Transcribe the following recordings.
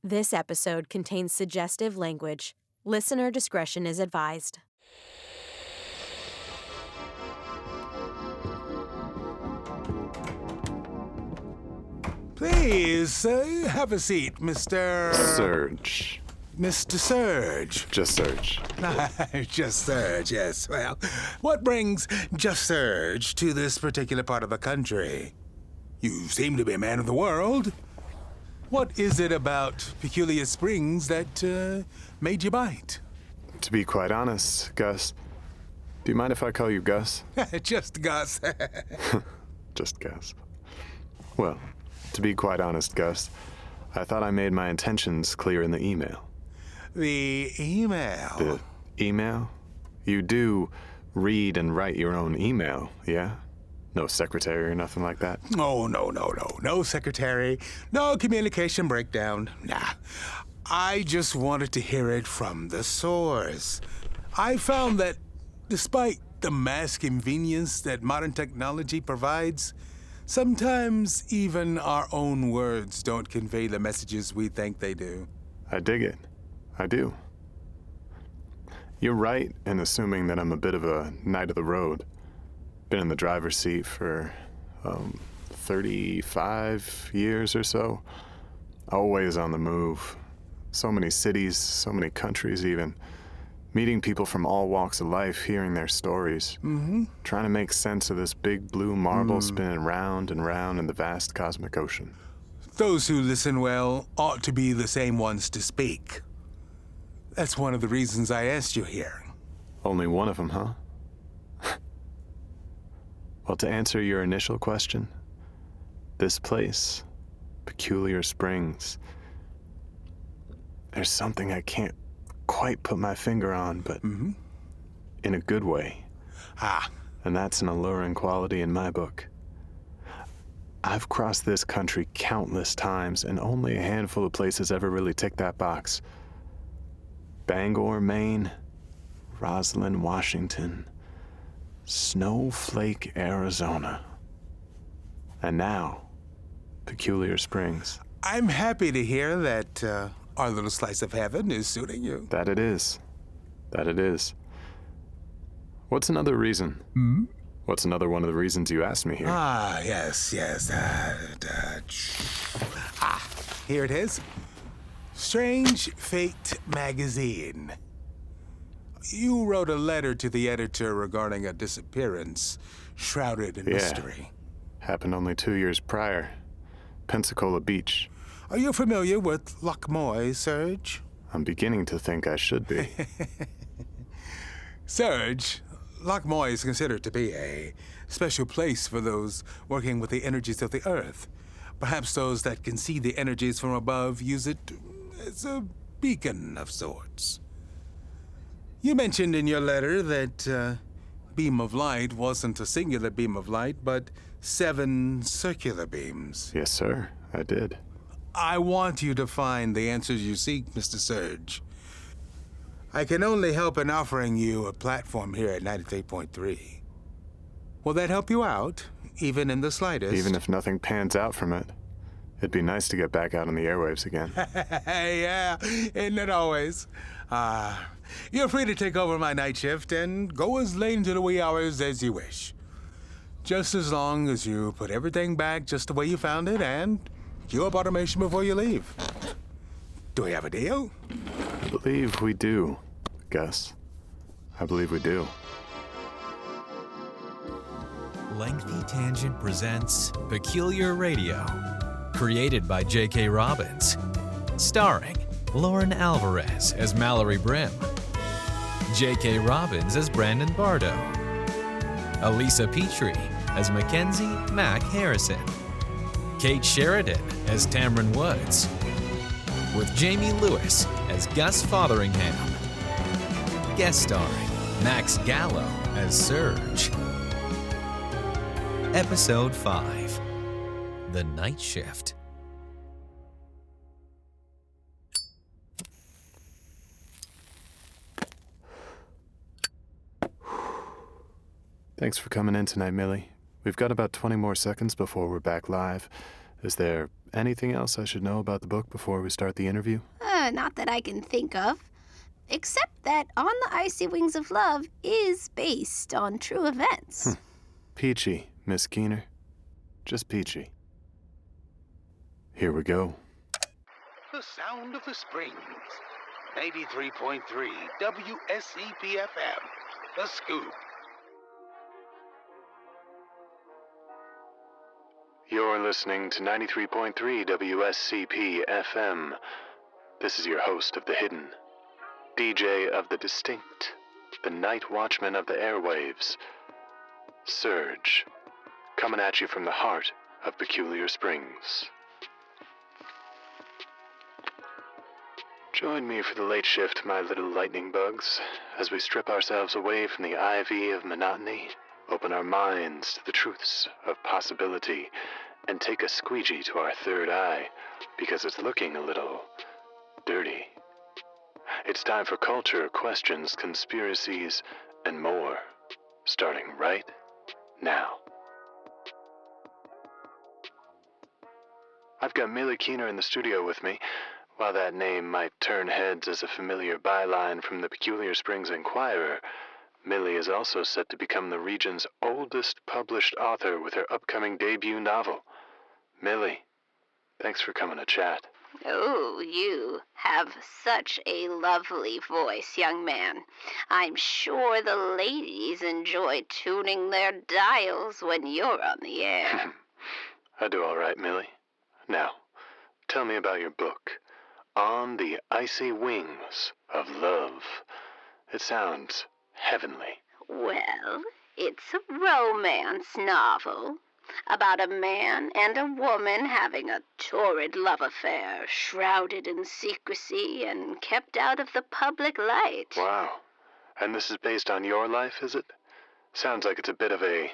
This episode contains suggestive language. Listener discretion is advised. Please, have a seat, Mr. Serge. Mr. Serge. Just Serge. Just Serge, yes. Well, what brings Just Serge to this particular part of the country? You seem to be a man of the world. What is it about Peculiar Springs that made you bite? To be quite honest, Gus, do you mind if I call you Gus? Just Gus. Just Gus. Well, to be quite honest, Gus, I thought I made my intentions clear in the email. The email? The email? You do read and write your own email, yeah? No secretary or nothing like that? Oh, no. No secretary. No communication breakdown. Nah. I just wanted to hear it from the source. I found that despite the mass convenience that modern technology provides, sometimes even our own words don't convey the messages we think they do. I dig it. I do. You're right in assuming that I'm a bit of a knight of the road. Been in the driver's seat for 35 years or so. Always on the move. So many cities, so many countries even. Meeting people from all walks of life, hearing their stories. Trying to make sense of this big blue marble spinning round and round in the vast cosmic ocean. Those who listen well ought to be the same ones to speak. That's one of the reasons I asked you here. Only one of them, huh? Well, to answer your initial question, this place, Peculiar Springs, there's something I can't quite put my finger on, but in a good way. And that's an alluring quality in my book. I've crossed this country countless times, and only a handful of places ever really tick that box. Bangor, Maine, Roslyn, Washington, Snowflake, Arizona, and now, Peculiar Springs. I'm happy to hear that our little slice of heaven is suiting you. That it is. That it is. What's another reason? What's another one of the reasons you asked me here? Yes. Here it is. Strange Fate magazine. You wrote a letter to the editor regarding a disappearance shrouded in mystery. Happened only 2 years prior. Pensacola Beach. Are you familiar with Loch Moy, Serge? I'm beginning to think I should be. Serge, Loch Moy is considered to be a special place for those working with the energies of the earth. Perhaps those that can see the energies from above use it as a beacon of sorts. You mentioned in your letter that beam of light wasn't a singular beam of light, but 7 circular beams. Yes, sir, I did. I want you to find the answers you seek, Mr. Serge. I can only help in offering you a platform here at 93.3. Will that help you out, even in the slightest? Even if nothing pans out from it, it'd be nice to get back out on the airwaves again. Yeah, isn't it always? You're free to take over my night shift and go as late into the wee hours as you wish. Just as long as you put everything back just the way you found it and queue up automation before you leave. Do we have a deal? I believe we do, Gus. I believe we do. Lengthy Tangent presents Peculiar Radio, created by J.K. Robbins, starring Lauryn Alvarez as Mallory Brimm, J.K. Robbins as Brandon Bardo, Alyssa Petrey as Mackenzie Mack Harrison, Kate Sheridan as Tamryn Woods, with Jamey Lewis as Gus Fotheringham, guest starring Max Gallo as Serge. Episode 5, The Night Shift. Thanks for coming in tonight, Millie. We've got about 20 more seconds before we're back live. Is there anything else I should know about the book before we start the interview? Not that I can think of. Except that On the Icy Wings of Love is based on true events. Peachy, Miss Keener. Just peachy. Here we go. The sound of the springs. 93.3 WSEP-FM. The Scoop. You're listening to 93.3 WSCP-FM. This is your host of The Hidden, DJ of the Distinct, the Night Watchman of the airwaves, Serge, coming at you from the heart of Peculiar Springs. Join me for the late shift, my little lightning bugs, as we strip ourselves away from the ivy of monotony, open our minds to the truths of possibility, and take a squeegee to our third eye, because it's looking a little dirty. It's time for culture, questions, conspiracies, and more, starting right now. I've got Millie Keener in the studio with me. While that name might turn heads as a familiar byline from the Peculiar Springs Enquirer, Millie is also set to become the region's oldest published author with her upcoming debut novel. Millie, thanks for coming to chat. Oh, you have such a lovely voice, young man. I'm sure the ladies enjoy tuning their dials when you're on the air. I do all right, Millie. Now, tell me about your book, On the Icy Wings of Love. It sounds heavenly. Well, it's a romance novel about a man and a woman having a torrid love affair, shrouded in secrecy and kept out of the public light. Wow. And this is based on your life, is it? Sounds like it's a bit of a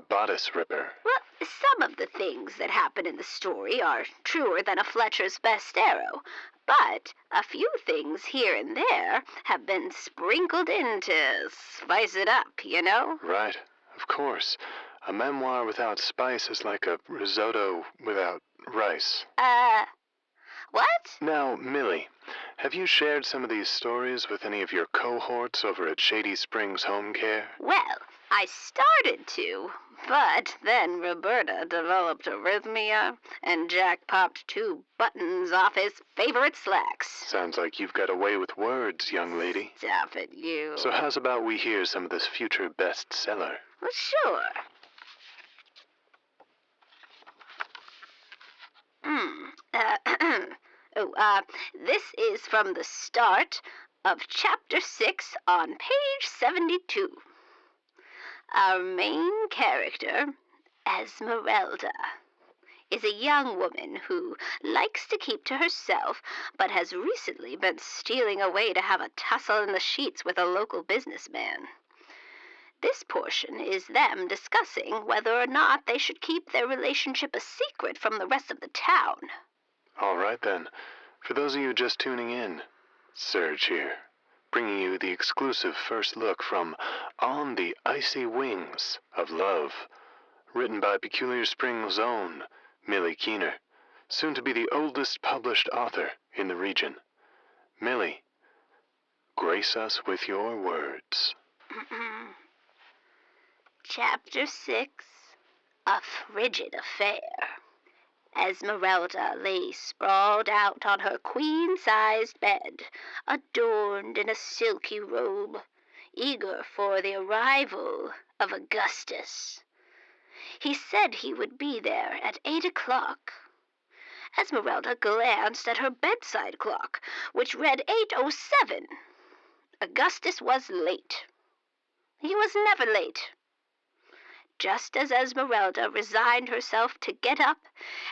bodice ripper. Well, some of the things that happen in the story are truer than a Fletcher's best arrow, but a few things here and there have been sprinkled in to spice it up, you know? Right, of course. A memoir without spice is like a risotto without rice. What? Now, Millie, have you shared some of these stories with any of your cohorts over at Shady Springs Home Care? Well, I started to, but then Roberta developed arrhythmia, and Jack popped 2 buttons off his favorite slacks. Sounds like you've got a way with words, young lady. Stop it, you. So how's about we hear some of this future bestseller? Well, sure. This is from the start of Chapter 6 on page 72. Our main character, Esmeralda, is a young woman who likes to keep to herself, but has recently been stealing away to have a tussle in the sheets with a local businessman. This portion is them discussing whether or not they should keep their relationship a secret from the rest of the town. All right, then. For those of you just tuning in, Serge here, bringing you the exclusive first look from On the Icy Wings of Love, written by Peculiar Springs' own Millie Keener, soon to be the oldest published author in the region. Millie, grace us with your words. Chapter 6, A Frigid Affair. Esmeralda lay sprawled out on her queen-sized bed, adorned in a silky robe, eager for the arrival of Augustus. He said he would be there at 8 o'clock. Esmeralda glanced at her bedside clock, which read 8:07. Augustus was late. He was never late. Just as Esmeralda resigned herself to get up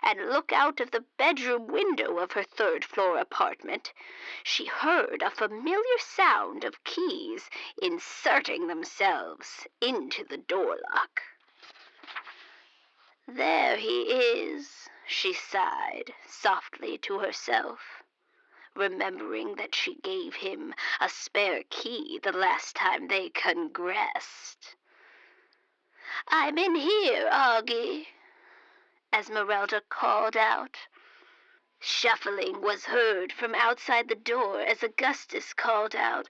and look out of the bedroom window of her third-floor apartment, she heard a familiar sound of keys inserting themselves into the door lock. "There he is," she sighed softly to herself, remembering that she gave him a spare key the last time they congressed. "I'm in here, Augie." Esmeralda called out. Shuffling was heard from outside the door as Augustus called out,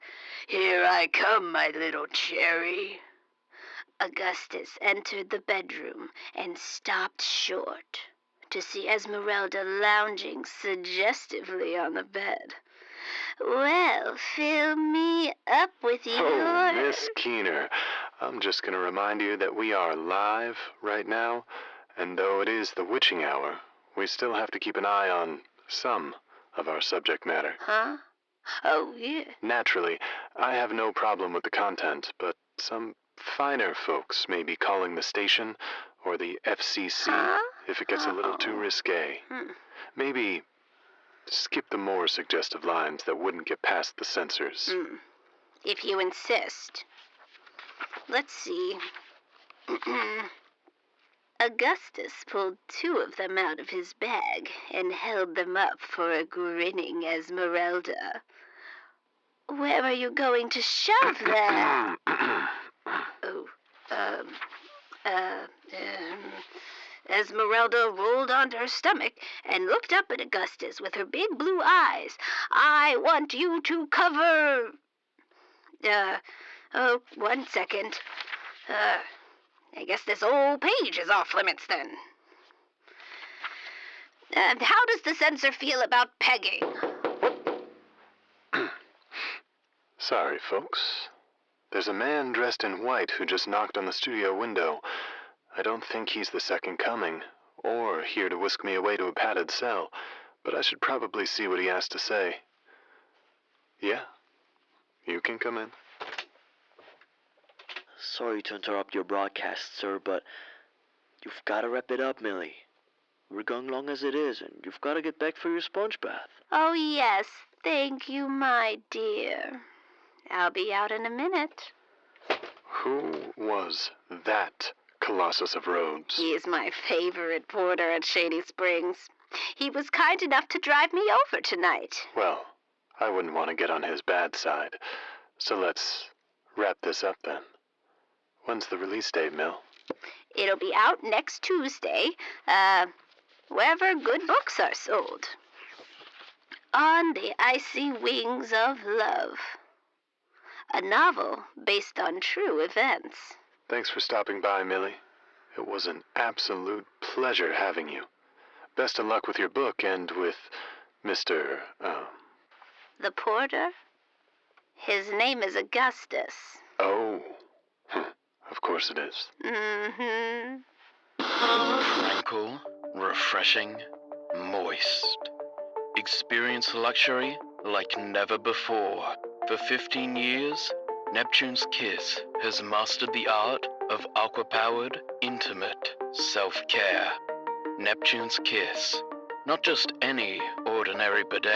"Here I come, my little cherry." Augustus entered the bedroom and stopped short to see Esmeralda lounging suggestively on the bed. "Well, fill me up with your..." Oh, Miss Keener, I'm just going to remind you that we are live right now, and though it is the witching hour, we still have to keep an eye on some of our subject matter. Huh? Oh, yeah. Naturally, I have no problem with the content, but some finer folks may be calling the station or the FCC if it gets a little too risque. Maybe skip the more suggestive lines that wouldn't get past the censors. If you insist. Let's see. Augustus pulled 2 of them out of his bag and held them up for a grinning Esmeralda. "Where are you going to shove that?" Esmeralda rolled onto her stomach and looked up at Augustus with her big blue eyes. "I want you to cover..." 1 second. I guess this whole page is off limits then. How does the censor feel about pegging? Sorry, folks. There's a man dressed in white who just knocked on the studio window. I don't think he's the second coming, or here to whisk me away to a padded cell, but I should probably see what he has to say. Yeah, you can come in. Sorry to interrupt your broadcast, sir, but you've got to wrap it up, Millie. We're going long as it is, and you've got to get back for your sponge bath. Oh, yes. Thank you, my dear. I'll be out in a minute. Who was that Colossus of Rhodes? He is my favorite porter at Shady Springs. He was kind enough to drive me over tonight. Well, I wouldn't want to get on his bad side, so let's wrap this up then. When's the release date, Mill? It'll be out next Tuesday, wherever good books are sold. On the Icy Wings of Love. A novel based on true events. Thanks for stopping by, Millie. It was an absolute pleasure having you. Best of luck with your book and with Mr. The porter? His name is Augustus. Oh. Of course it is. Mm-hmm. Tranquil, refreshing, moist. Experience luxury like never before. For 15 years, Neptune's Kiss has mastered the art of aqua-powered, intimate self-care. Neptune's Kiss. Not just any ordinary bidet.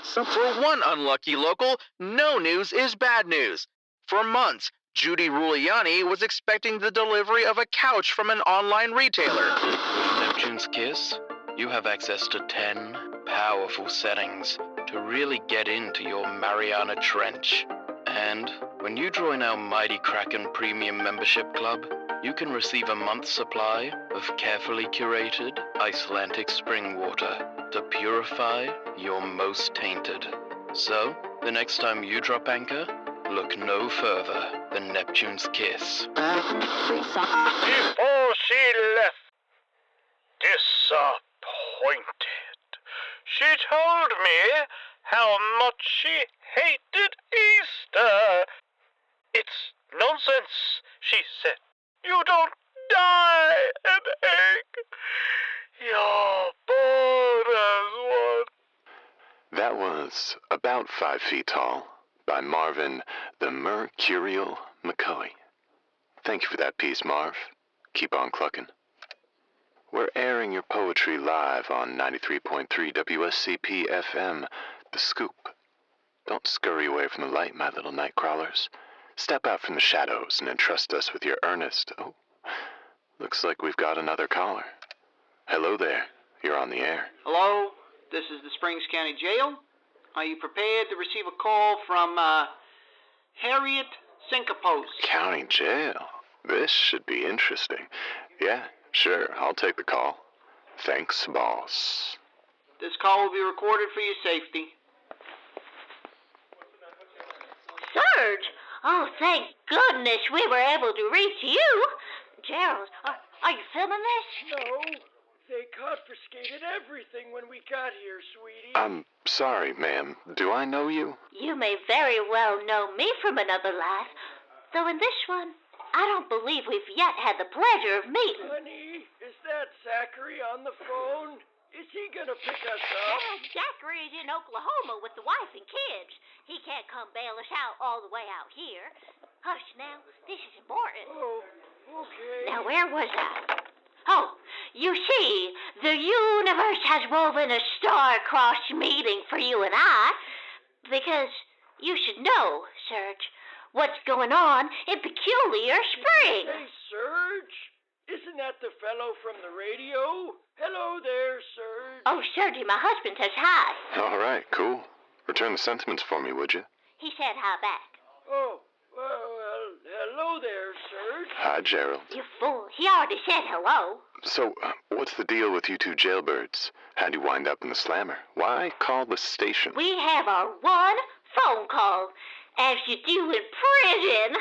For one unlucky local, no news is bad news. For months, Judy Ruliani was expecting the delivery of a couch from an online retailer. With Neptune's Kiss, you have access to 10 powerful settings to really get into your Mariana Trench. And when you join our Mighty Kraken Premium Membership Club, you can receive a month's supply of carefully curated Icelandic spring water to purify your most tainted. So, the next time you drop anchor, look no further than Neptune's Kiss. Before she left, disappointed, she told me how much she hated Easter. It's nonsense, she said. You don't die an egg. You're born as one. That was about 5 feet tall, by Marvin the Mercurial McCully. Thank you for that piece, Marv. Keep on clucking. We're airing your poetry live on 93.3 WSCP FM, The Scoop. Don't scurry away from the light, my little night crawlers. Step out from the shadows and entrust us with your earnest... Oh, looks like we've got another caller. Hello there. You're on the air. Hello, this is the Springs County Jail. Are you prepared to receive a call from, Harriet Syncopos? County Jail? This should be interesting. Yeah, sure, I'll take the call. Thanks, boss. This call will be recorded for your safety. Serge! Oh, thank goodness we were able to reach you. Gerald, are you filming this? No. They confiscated everything when we got here, sweetie. I'm sorry, ma'am. Do I know you? You may very well know me from another life, though in this one, I don't believe we've yet had the pleasure of meeting. Honey, is that Zachary on the phone? Is he gonna pick us up? Well, Zachary is in Oklahoma with the wife and kids. He can't come bail us out all the way out here. Hush now, this is important. Oh, okay. Now, where was I? Oh, you see, the universe has woven a star-crossed meeting for you and I, because you should know, Serge, what's going on in Peculiar Springs. Hey, Serge? Isn't that the fellow from the radio? Hello there, Serge. Oh, Serge, my husband says hi. All right, cool. Return the sentiments for me, would you? He said hi back. Oh, well, hello there, Serge. Hi, Gerald. You fool, he already said hello. So, what's the deal with you two jailbirds? How'd you wind up in the slammer? Why call the station? We have our one phone call, as you do in prison,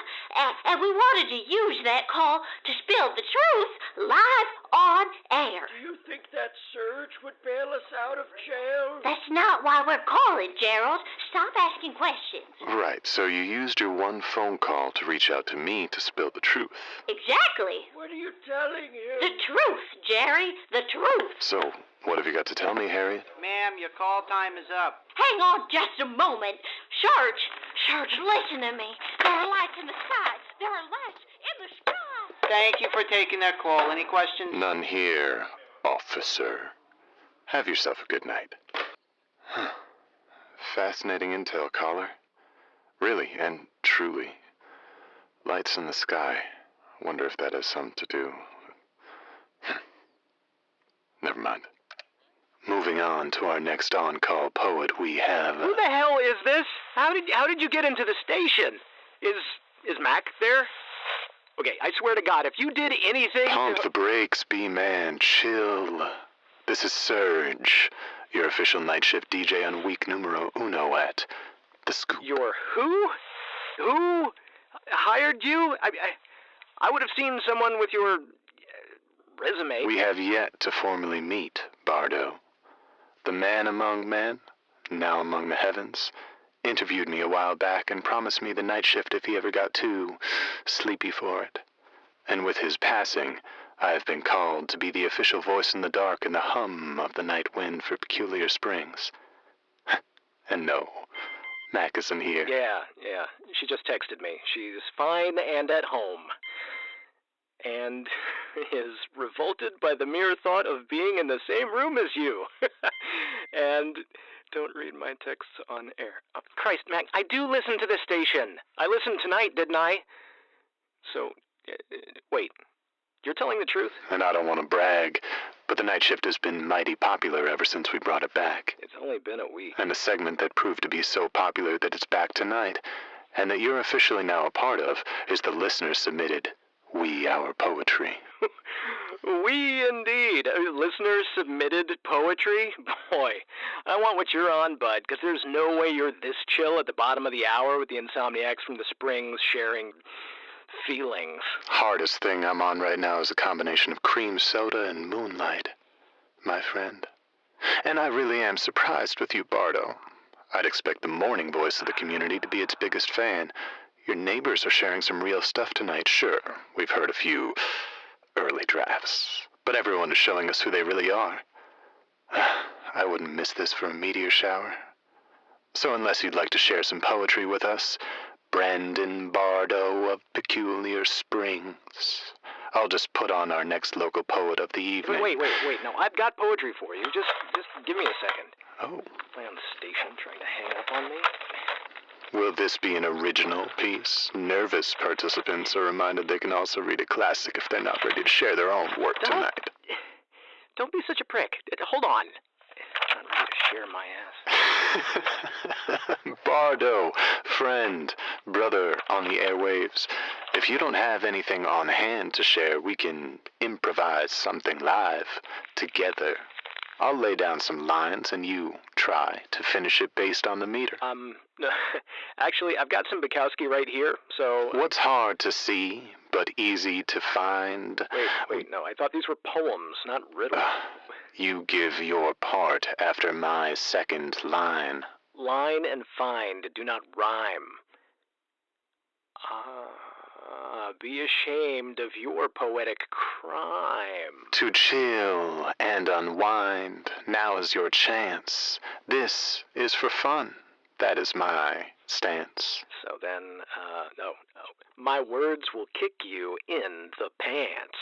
and we wanted to use that call to spill the truth live on air. Do you think that Serge would bail us out of jail? That's not why we're calling, Gerald. Stop asking questions. Right, so you used your one phone call to reach out to me to spill the truth. Exactly. What are you telling him? The truth, Jerry, the truth. So, what have you got to tell me, Harriet? Ma'am, your call time is up. Hang on just a moment. Serge, listen to me. There are lights in the sky. There are lights in the sky. Thank you for taking that call. Any questions? None here, officer. Have yourself a good night. Fascinating intel, caller. Really and truly. Lights in the sky. Wonder if that has something to do. Never mind. Moving on to our next on-call poet, we have... Who the hell is this? How did you get into the station? Is Mack there? Okay, I swear to God, if you did anything... Pump the brakes, B-man. Chill. This is Serge, your official night shift DJ on week numero uno at The Scoop. Your who? Who hired you? I would have seen someone with your resume. We have yet to formally meet, Bardo. The man among men, now among the heavens, interviewed me a while back and promised me the night shift if he ever got too sleepy for it. And with his passing, I have been called to be the official voice in the dark and the hum of the night wind for Peculiar Springs. And no, Mack isn't here. Yeah. She just texted me. She's fine and at home. And is revolted by the mere thought of being in the same room as you. And don't read my texts on air. Oh, Christ, Mack, I do listen to this station. I listened tonight, didn't I? So, wait, you're telling the truth? And I don't want to brag, but the night shift has been mighty popular ever since we brought it back. It's only been a week. And a segment that proved to be so popular that it's back tonight, and that you're officially now a part of, is the listener-submitted We Our Poetry. We indeed. Listeners submitted poetry? Boy, I want what you're on, bud, because there's no way you're this chill at the bottom of the hour with the insomniacs from the Springs sharing feelings. Hardest thing I'm on right now is a combination of cream soda and moonlight, my friend. And I really am surprised with you, Bardo. I'd expect the morning voice of the community to be its biggest fan. Your neighbors are sharing some real stuff tonight, sure. We've heard a few early drafts, but everyone is showing us who they really are. I wouldn't miss this for a meteor shower. So unless you'd like to share some poetry with us, Brandon Bardo of Peculiar Springs, I'll just put on our next local poet of the evening. Wait. No, I've got poetry for you. Just give me a second. Oh. Play on the station trying to hang up on me. Will this be an original piece? Nervous participants are reminded they can also read a classic if they're not ready to share their own work tonight. Don't be such a prick. Hold on. I'm trying to share my ass. Bardo, friend, brother on the airwaves, If you don't have anything on hand to share, we can improvise something live together. I'll lay down some lines and you try to finish it based on the meter. Actually, I've got some Bukowski right here, so... What's hard to see, but easy to find? Wait, no, I thought these were poems, not riddles. You give your part after my second line. Line and find do not rhyme. Be ashamed of your poetic crime. To chill and unwind, now is your chance. This is for fun. That is my stance. So then, no. My words will kick you in the pants.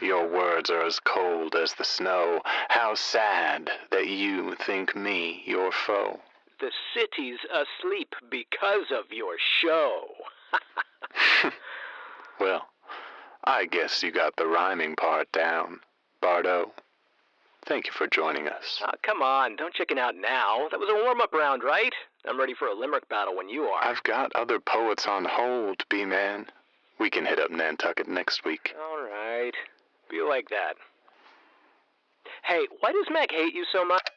Your words are as cold as the snow. How sad that you think me your foe. The city's asleep because of your show. Well, I guess you got the rhyming part down, Bardo. Thank you for joining us. Come on, don't chicken out now. That was a warm-up round, right? I'm ready for a limerick battle when you are. I've got other poets on hold, B-Man. We can hit up Nantucket next week. All right. Be like that. Hey, why does Mack hate you so much?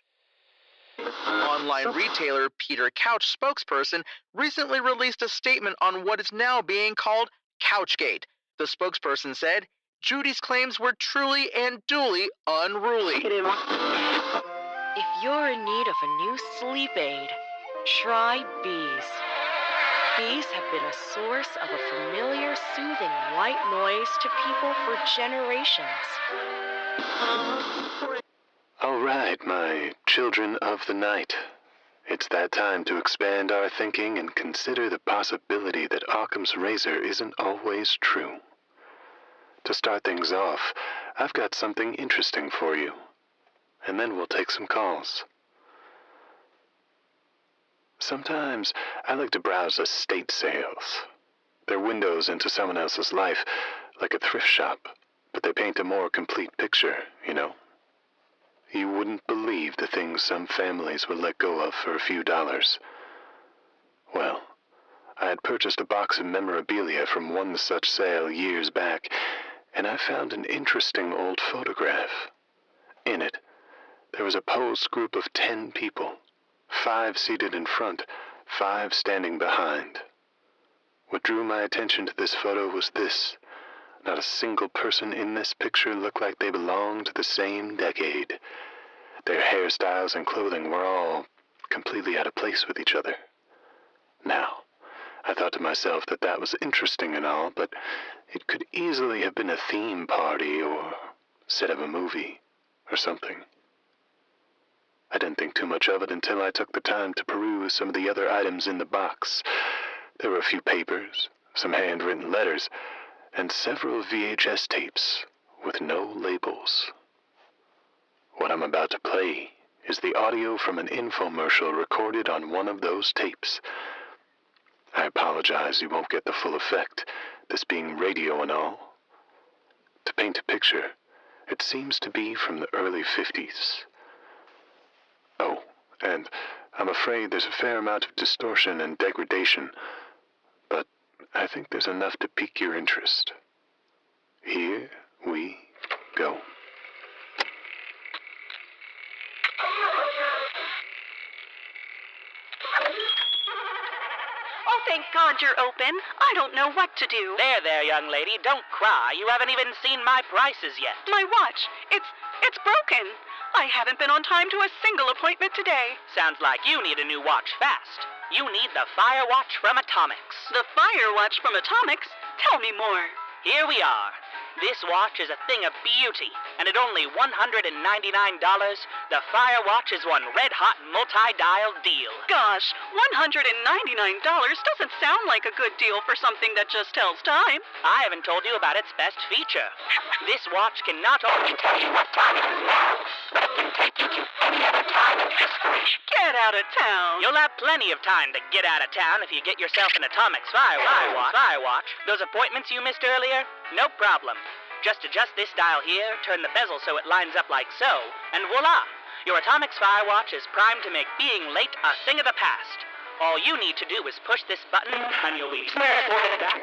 Online retailer Peter Couch spokesperson recently released a statement on what is now being called Couchgate. The spokesperson said, Judy's claims were truly and duly unruly. If you're in need of a new sleep aid, try bees. Bees have been a source of a familiar, soothing white noise to people for generations. All right, my children of the night. It's that time to expand our thinking and consider the possibility that Occam's razor isn't always true. To start things off, I've got something interesting for you, and then we'll take some calls. Sometimes I like to browse estate sales. They're windows into someone else's life, like a thrift shop, but they paint a more complete picture, you know. You wouldn't believe the things some families will let go of for a few dollars. Well, I had purchased a box of memorabilia from one such sale years back, and I found an interesting old photograph. In it, there was a posed group of 10 people, 5 seated in front, 5 standing behind. What drew my attention to this photo was this. Not a single person in this picture looked like they belonged to the same decade. Their hairstyles and clothing were all completely out of place with each other. Now, I thought to myself that that was interesting and all, but it could easily have been a theme party or set of a movie or something. I didn't think too much of it until I took the time to peruse some of the other items in the box. There were a few papers, some handwritten letters, and several VHS tapes with no labels. What I'm about to play is the audio from an infomercial recorded on one of those tapes. I apologize you won't get the full effect, this being radio and all. To paint a picture, it seems to be from the early 50s. Oh, and I'm afraid there's a fair amount of distortion and degradation, but I think there's enough to pique your interest. Here we go. Oh, thank God you're open. I don't know what to do. There, young lady. Don't cry. You haven't even seen my prices yet. My watch. It's broken. I haven't been on time to a single appointment today. Sounds like you need a new watch fast. You need the Fire Watch from Atomics. The Fire Watch from Atomics? Tell me more. Here we are. This watch is a thing of beauty, and at only $199, the Fire Watch is one red-hot multi-dial deal. Gosh, $199 doesn't sound like a good deal for something that just tells time. I haven't told you about its best feature. This watch can not only tell you what time it is, but it can take you to any other time in history. Get out of town. You'll have plenty of time to get out of town if you get yourself an Atomics Fire Watch. Those appointments you missed earlier? No problem. Just adjust this dial here, turn the bezel so it lines up like so, and voila! Your Atomics Fire Watch is primed to make being late a thing of the past. All you need to do is push this button, and you'll be transported back.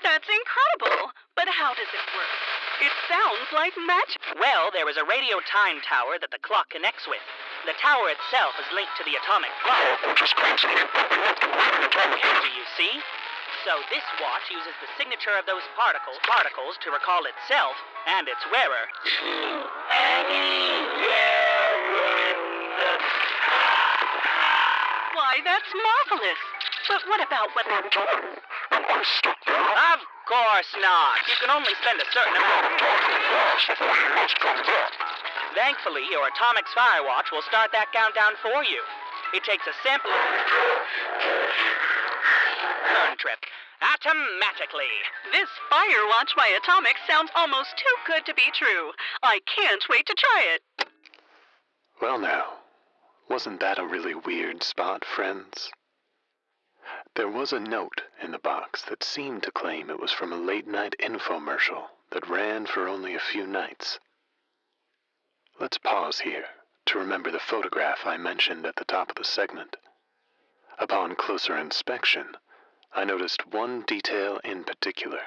That's incredible. But how does it work? It sounds like magic. Well, there is a radio time tower that the clock connects with. The tower itself is linked to the atomic clock. Do you see? So this watch uses the signature of those particles to recall itself and its wearer. Why, that's marvelous. But what about when... Of course not. You can only spend a certain amount. Thankfully, your atomic spy watch will start that countdown for you. It takes a sample of turn trip automatically. This fire watch by Atomic sounds almost too good to be true. I can't wait to try it. Well now, wasn't that a really weird spot, friends? There was a note in the box that seemed to claim it was from a late-night infomercial that ran for only a few nights. Let's pause here to remember the photograph I mentioned at the top of the segment. Upon closer inspection, I noticed one detail in particular.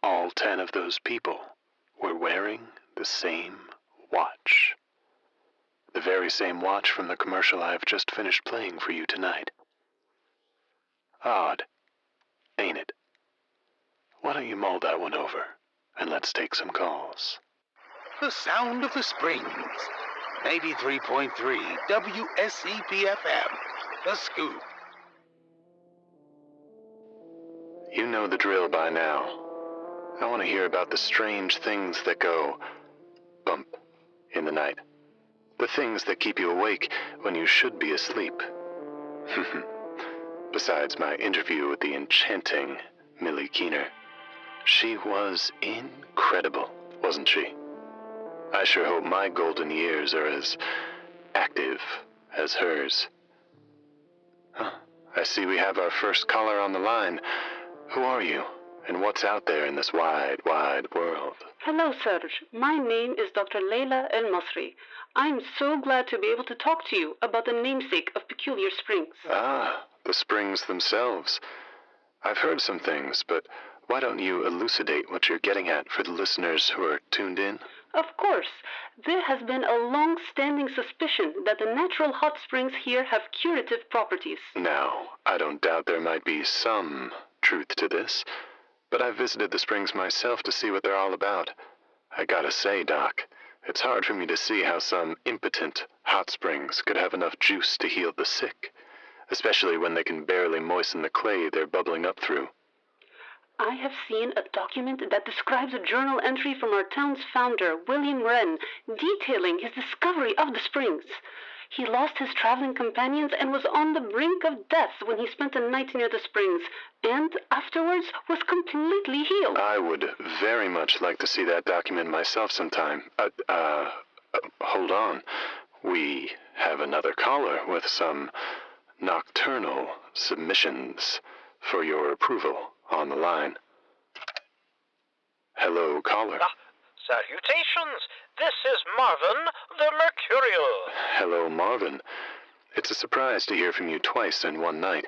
All 10 of those people were wearing the same watch. The very same watch from the commercial I've just finished playing for you tonight. Odd, ain't it? Why don't you mull that one over, and let's take some calls. The sound of the springs. 93.3 WSEP-FM. The Scoop. You know the drill by now. I want to hear about the strange things that go bump in the night. The things that keep you awake when you should be asleep. Besides my interview with the enchanting Millie Keener. She was incredible, wasn't she? I sure hope my golden years are as active as hers. Huh, I see we have our first caller on the line. Who are you, and what's out there in this wide, wide world? Hello, Serge. My name is Dr. Leila Al-Masry. I'm so glad to be able to talk to you about the namesake of Peculiar Springs. Ah, the springs themselves. I've heard some things, but why don't you elucidate what you're getting at for the listeners who are tuned in? Of course. There has been a long-standing suspicion that the natural hot springs here have curative properties. Now, I don't doubt there might be some truth to this, but I've visited the springs myself to see what they're all about. I gotta say, Doc, it's hard for me to see how some impotent hot springs could have enough juice to heal the sick, especially when they can barely moisten the clay they're bubbling up through. I have seen a document that describes a journal entry from our town's founder, William Wren, detailing his discovery of the springs. He lost his traveling companions and was on the brink of death when he spent a night near the springs, and afterwards was completely healed. I would very much like to see that document myself sometime. Hold on. We have another caller with some nocturnal submissions for your approval on the line. Hello, caller. Salutations. This is Marvin, the Mercurial. Hello, Marvin. It's a surprise to hear from you twice in one night.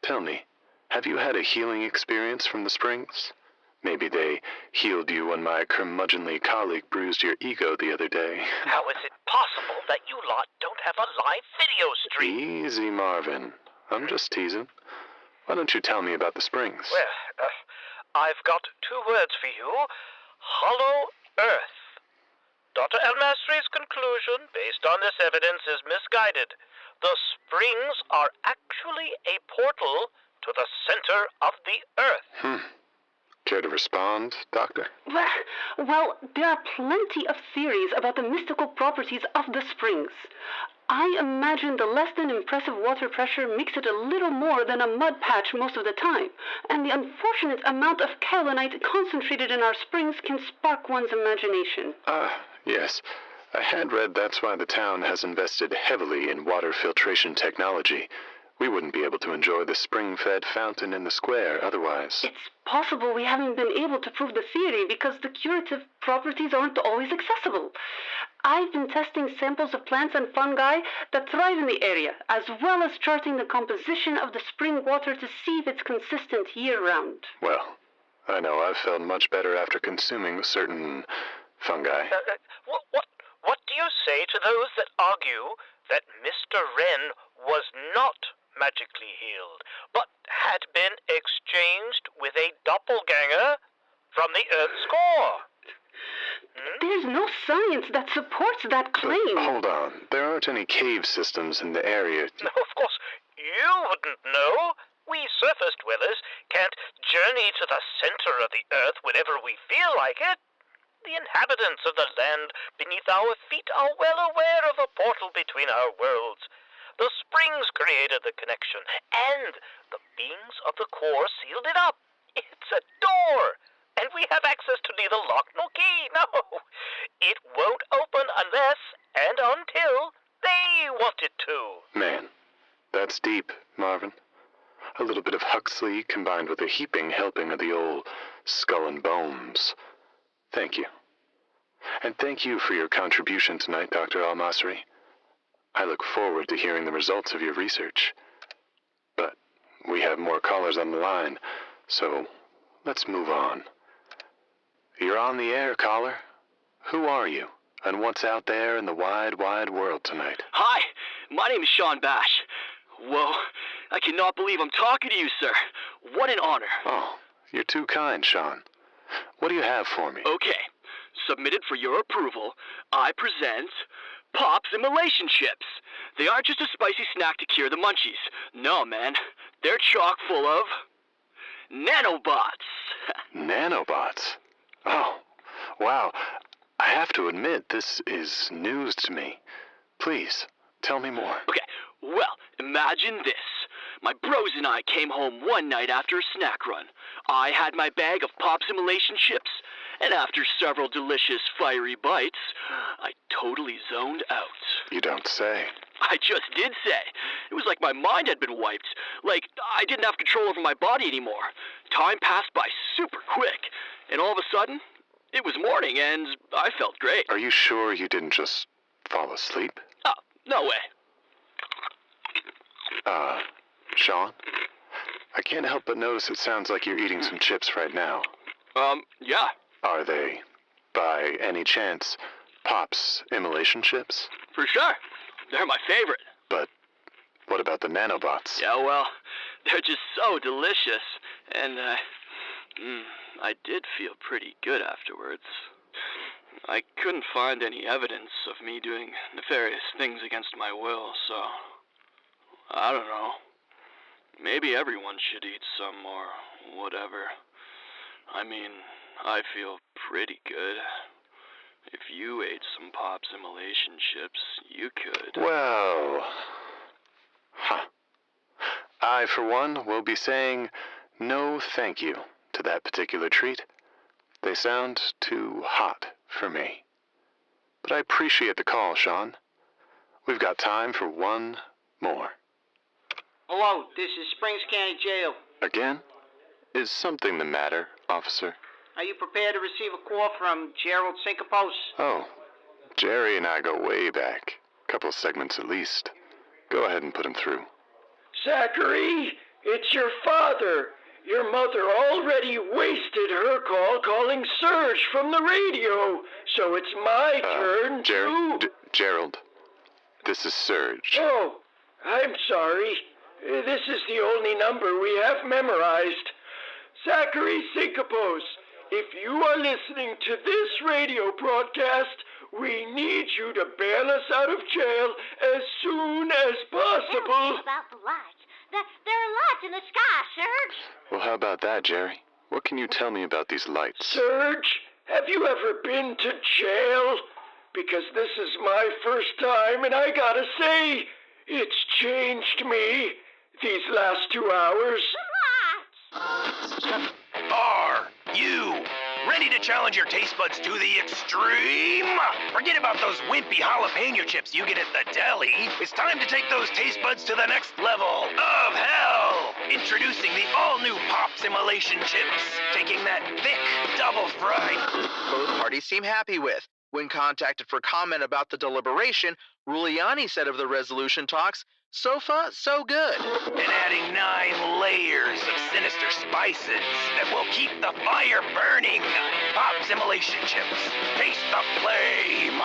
Tell me, have you had a healing experience from the springs? Maybe they healed you when my curmudgeonly colleague bruised your ego the other day. How is it possible that you lot don't have a live video stream? Easy, Marvin. I'm just teasing. Why don't you tell me about the springs? Well, I've got 2 words for you. Hollow Earth. Dr. Al-Masry's conclusion, based on this evidence, is misguided. The springs are actually a portal to the center of the Earth. Care to respond, Doctor? Well, there are plenty of theories about the mystical properties of the springs. I imagine the less than impressive water pressure makes it a little more than a mud patch most of the time, and the unfortunate amount of kaolinite concentrated in our springs can spark one's imagination. Yes. I had read that's why the town has invested heavily in water filtration technology. We wouldn't be able to enjoy the spring-fed fountain in the square otherwise. It's possible we haven't been able to prove the theory because the curative properties aren't always accessible. I've been testing samples of plants and fungi that thrive in the area, as well as charting the composition of the spring water to see if it's consistent year-round. Well, I know I've felt much better after consuming certain fungi. What do you say to those that argue that Mr. Wren was not magically healed, but had been exchanged with a doppelganger from the Earth's core? There's no science that supports that claim. But hold on. There aren't any cave systems in the area. No, of course, you wouldn't know. We surface dwellers can't journey to the center of the Earth whenever we feel like it. The inhabitants of the land beneath our feet are well aware of a portal between our worlds. The springs created the connection, and the beings of the core sealed it up. It's a door, and we have access to neither lock nor key. No, it won't open unless and until they want it to. Man, that's deep, Marvin. A little bit of Huxley combined with a heaping helping of the old skull and bones. Thank you. And thank you for your contribution tonight, Dr. Al-Masry. I look forward to hearing the results of your research. But we have more callers on the line, so let's move on. You're on the air, caller. Who are you, and what's out there in the wide, wide world tonight? Hi, my name is Sean Bash. Whoa, I cannot believe I'm talking to you, sir. What an honor. Oh, you're too kind, Sean. What do you have for me? Okay, submitted for your approval, I present Pops and Relationships. They aren't just a spicy snack to cure the munchies. No, man, they're chock full of nanobots. Nanobots? Oh, wow. I have to admit, this is news to me. Please, tell me more. Okay, well, imagine this. My bros and I came home one night after a snack run. I had my bag of Pops and Relationships, and after several delicious, fiery bites, I totally zoned out. You don't say. I just did say. It was like my mind had been wiped. Like I didn't have control over my body anymore. Time passed by super quick, and all of a sudden, it was morning, and I felt great. Are you sure you didn't just fall asleep? Oh, no way. Sean? I can't help but notice it sounds like you're eating some chips right now. Yeah. Are they, by any chance, Pops Immolation chips? For sure. They're my favorite. But what about the nanobots? Yeah, well, they're just so delicious. And, I did feel pretty good afterwards. I couldn't find any evidence of me doing nefarious things against my will, so I don't know. Maybe everyone should eat some or whatever. I mean, I feel pretty good. If you ate some Pops Immolation chips, you could. Well, I, for one, will be saying no thank you to that particular treat. They sound too hot for me. But I appreciate the call, Sean. We've got time for one more. Hello, this is Springs County Jail. Again? Is something the matter, officer? Are you prepared to receive a call from Gerald Syncopos? Oh, Jerry and I go way back. Couple segments at least. Go ahead and put him through. Zachary, it's your father. Your mother already wasted her call calling Serge from the radio, so it's my turn to... Gerald, this is Serge. Oh, I'm sorry. This is the only number we have memorized. Zachary Syncopos, if you are listening to this radio broadcast, we need you to bail us out of jail as soon as possible. About the lights. There are lights in the sky, Serge. Well, how about that, Jerry? What can you tell me about these lights? Serge, have you ever been to jail? Because this is my first time, and I gotta say, it's changed me these last 2 hours. Are you ready to challenge your taste buds to the extreme? Forget about those wimpy jalapeno chips you get at the deli. It's time to take those taste buds to the next level of hell. Introducing the all-new Pops Immolation chips. Taking that thick, double-fried... Both parties seem happy with. When contacted for comment about the deliberation, Ruliani said of the resolution talks, "So far, so good." And adding 9 layers of sinister spices that will keep the fire burning. Pop simulation chips. Taste the flame.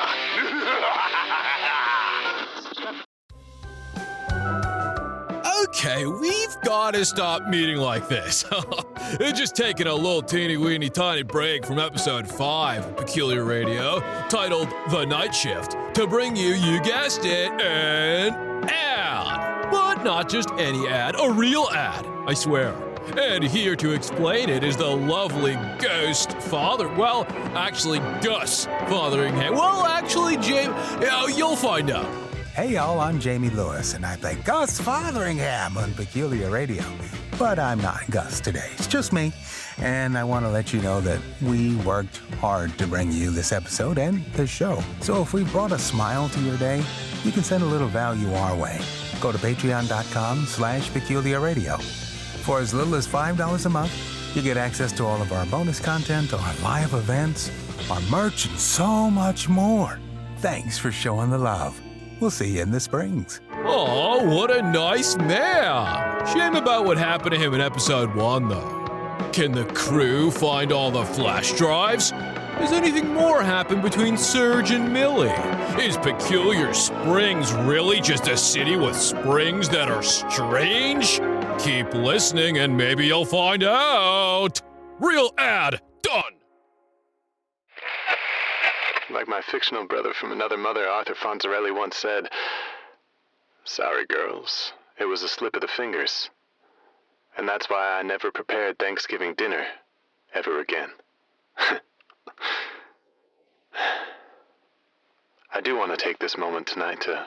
Okay, we've got to stop meeting like this. It's just taking a little teeny tiny break from episode 5 of Peculiar Radio, titled The Night Shift, to bring you guessed it, an ad. But not just any ad, a real ad, I swear. And here to explain it is the lovely Gus Fotheringham. Well, actually, Jamey, you'll find out. Hey y'all, I'm Jamey Lewis, and I play Gus Fotheringham on Peculiar Radio. But I'm not Gus today, it's just me. And I want to let you know that we worked hard to bring you this episode and this show. So if we brought a smile to your day, you can send a little value our way. Go to patreon.com/Peculiar Radio. For as little as $5 a month, you get access to all of our bonus content, our live events, our merch, and so much more. Thanks for showing the love. We'll see you in the Springs. Oh, what a nice man. Shame about what happened to him in episode 1, though. Can the crew find all the flash drives? Does anything more happen between Serge and Millie? Is Peculiar Springs really just a city with springs that are strange? Keep listening and maybe you'll find out. Real ad, done. Like my fictional brother from another mother, Arthur Fonzarelli, once said, "Sorry, girls, it was a slip of the fingers. And that's why I never prepared Thanksgiving dinner ever again." I do want to take this moment tonight to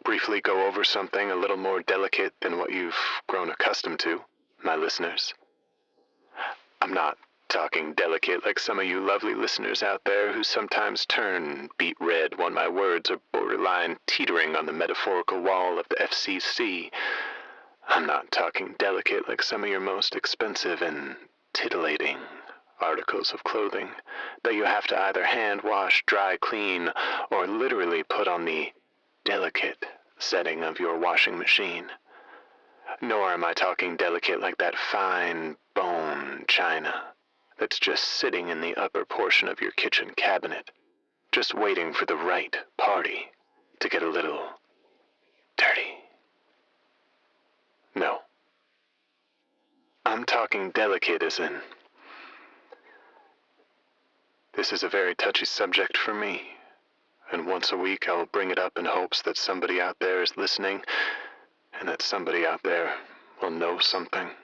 briefly go over something a little more delicate than what you've grown accustomed to, my listeners. I'm not talking delicate like some of you lovely listeners out there who sometimes turn beet red when my words are borderline teetering on the metaphorical wall of the FCC. I'm not talking delicate like some of your most expensive and titillating articles of clothing that you have to either hand wash, dry clean, or literally put on the delicate setting of your washing machine. Nor am I talking delicate like that fine bone china that's just sitting in the upper portion of your kitchen cabinet, just waiting for the right party to get a little dirty. No. I'm talking delicate as in, this is a very touchy subject for me, and once a week I will bring it up in hopes that somebody out there is listening, and that somebody out there will know something.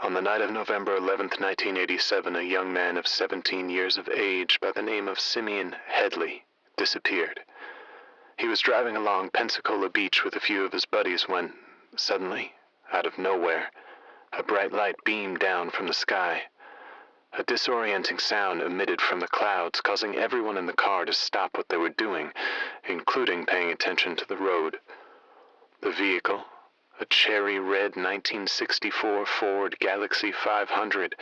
On the night of November 11th, 1987, a young man of 17 years of age by the name of Simeon Headley disappeared. He was driving along Pensacola Beach with a few of his buddies when, suddenly, out of nowhere, a bright light beamed down from the sky. A disorienting sound emitted from the clouds, causing everyone in the car to stop what they were doing, including paying attention to the road. The vehicle, a cherry red 1964 Ford Galaxy 500,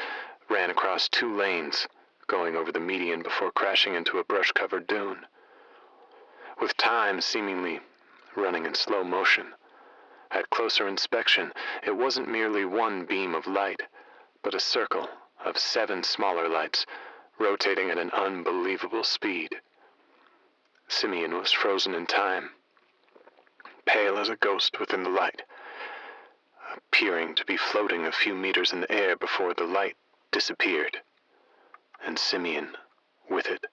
ran across 2 lanes, going over the median before crashing into a brush-covered dune. With time seemingly running in slow motion, at closer inspection, it wasn't merely one beam of light, but a circle of 7 smaller lights, rotating at an unbelievable speed. Simeon was frozen in time, pale as a ghost within the light, appearing to be floating a few meters in the air before the light disappeared, and Simeon with it.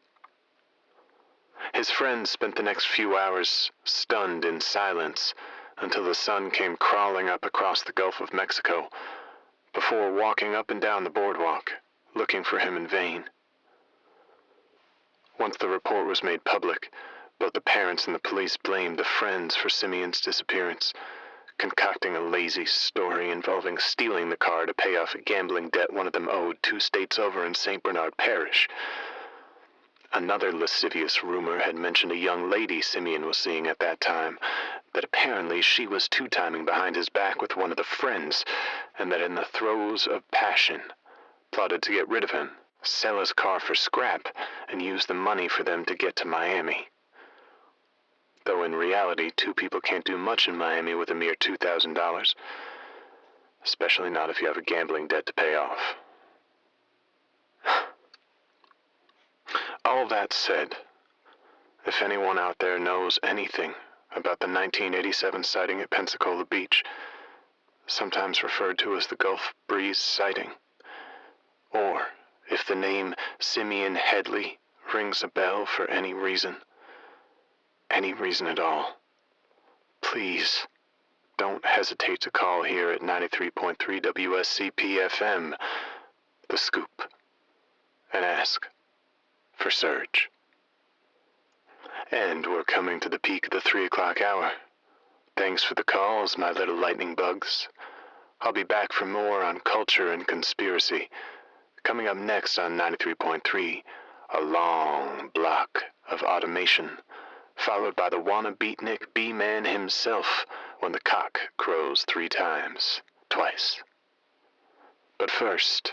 His friends spent the next few hours stunned in silence until the sun came crawling up across the Gulf of Mexico, before walking up and down the boardwalk, looking for him in vain. Once the report was made public, both the parents and the police blamed the friends for Simeon's disappearance, concocting a lazy story involving stealing the car to pay off a gambling debt one of them owed 2 states over in St. Bernard Parish. Another lascivious rumor had mentioned a young lady Simeon was seeing at that time, that apparently she was two-timing behind his back with one of the friends, and that in the throes of passion, plotted to get rid of him, sell his car for scrap, and use the money for them to get to Miami. Though in reality, two people can't do much in Miami with a mere $2,000, especially not if you have a gambling debt to pay off. All that said, if anyone out there knows anything about the 1987 sighting at Pensacola Beach, sometimes referred to as the Gulf Breeze sighting, or if the name Simeon Headley rings a bell for any reason at all, please don't hesitate to call here at 93.3 WSCP-FM, The Scoop, and ask for Serge. And we're coming to the peak of the 3 o'clock hour. Thanks for the calls, my little lightning bugs. I'll be back for more on culture and conspiracy. Coming up next on 93.3, a long block of automation, followed by the wanna beatnik B-man himself when the cock crows 3 times, twice. But first,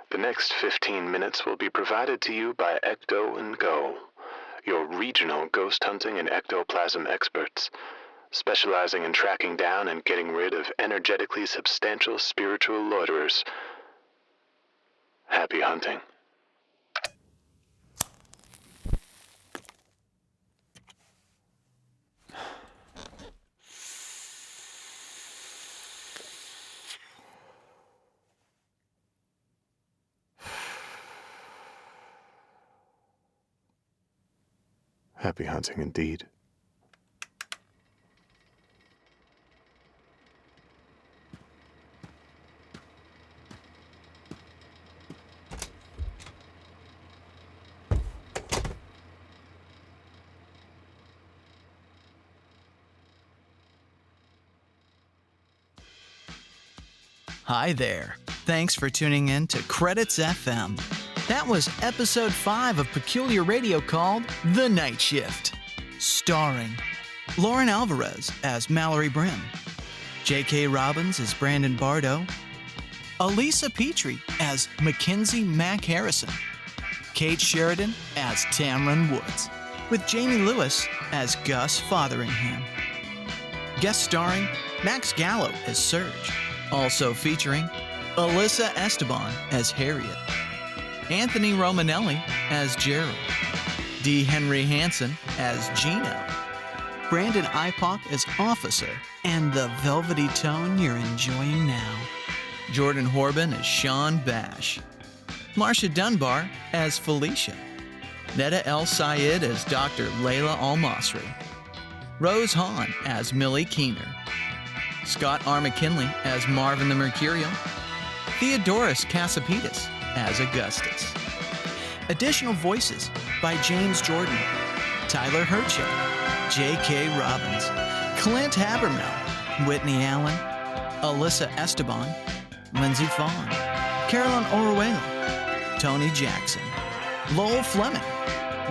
the next 15 minutes will be provided to you by Ecto & Go, your regional ghost hunting and ectoplasm experts, specializing in tracking down and getting rid of energetically substantial spiritual loiterers. Happy hunting. Happy hunting indeed. Hi there. Thanks for tuning in to Credits FM. That was episode 5 of Peculiar Radio called The Nightshift, starring Lauryn Alvarez as Mallory Brimm, J.K. Robbins as Brandon Bardo, Alyssa Petrey as Mackenzie Mack Harrison, Kate Sheridan as Tamryn Woods, with Jamey Lewis as Gus Fotheringham. Guest starring Max Gallo as Serge, also featuring Alyssa Esteban as Harriet, Anthony Romanelli as Gerald, D. Henry Hanson as Geno, Brandon Ipock as Officer, and the velvety tone you're enjoying now, Jordan Horban as Sean Bash, Marcia Dunbar as Felicia, Neda El Sayed as Dr. Layla Al-Masry, Rose Hahn as Millie Keener, Scott R. McKinley as Marvin the Mercurial, Theodorus Cassipetus as Augustus. Additional voices by James Jordan, Tyler Hyrchuk, J.K. Robbins, Clint Habermel, Whitney Allen, Alyssa Esteban, Lindsay Fawn, Carolyn Oruelo, Tony Jackson, Lowell Fleming,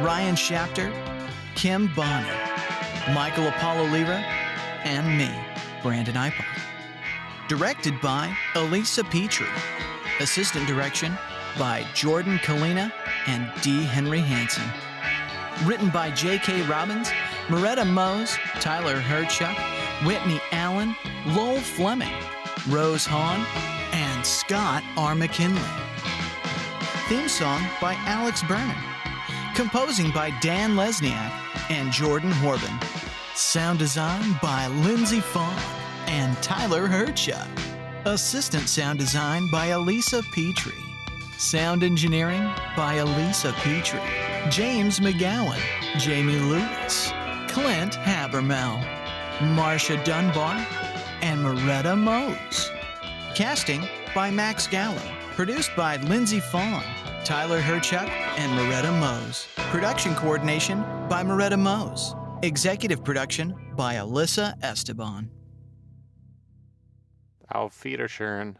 Ryan Shapter, Kim Bonney, Michael Apollo Lira, and me, Brandon Ipock. Directed by Alyssa Petrey. Assistant direction by Jordan Kalina and D. Henry Hanson. Written by J.K. Robbins, Merete Mohs, Tyler Hyrchuk, Whitney Allen, Lowell Fleming, Rose Hahn, and Scott R. McKinley. Theme song by Alex Burnham. Composing by Dan Lesniak and Jordan Horban. Sound design by Lindsay Fawn and Tyler Hyrchuk. Assistant sound design by Alyssa Petrey. Sound engineering by Alyssa Petrey. James McGowan, Jamey Lewis, Clint Habermel, Marcia Dunbar, and Merete Mohs. Casting by Max Gallo. Produced by Lindsay Fawn, Tyler Hyrchuk, and Merete Mohs. Production coordination by Merete Mohs. Executive production by Alyssa Esteban. Auf Wiedersehen.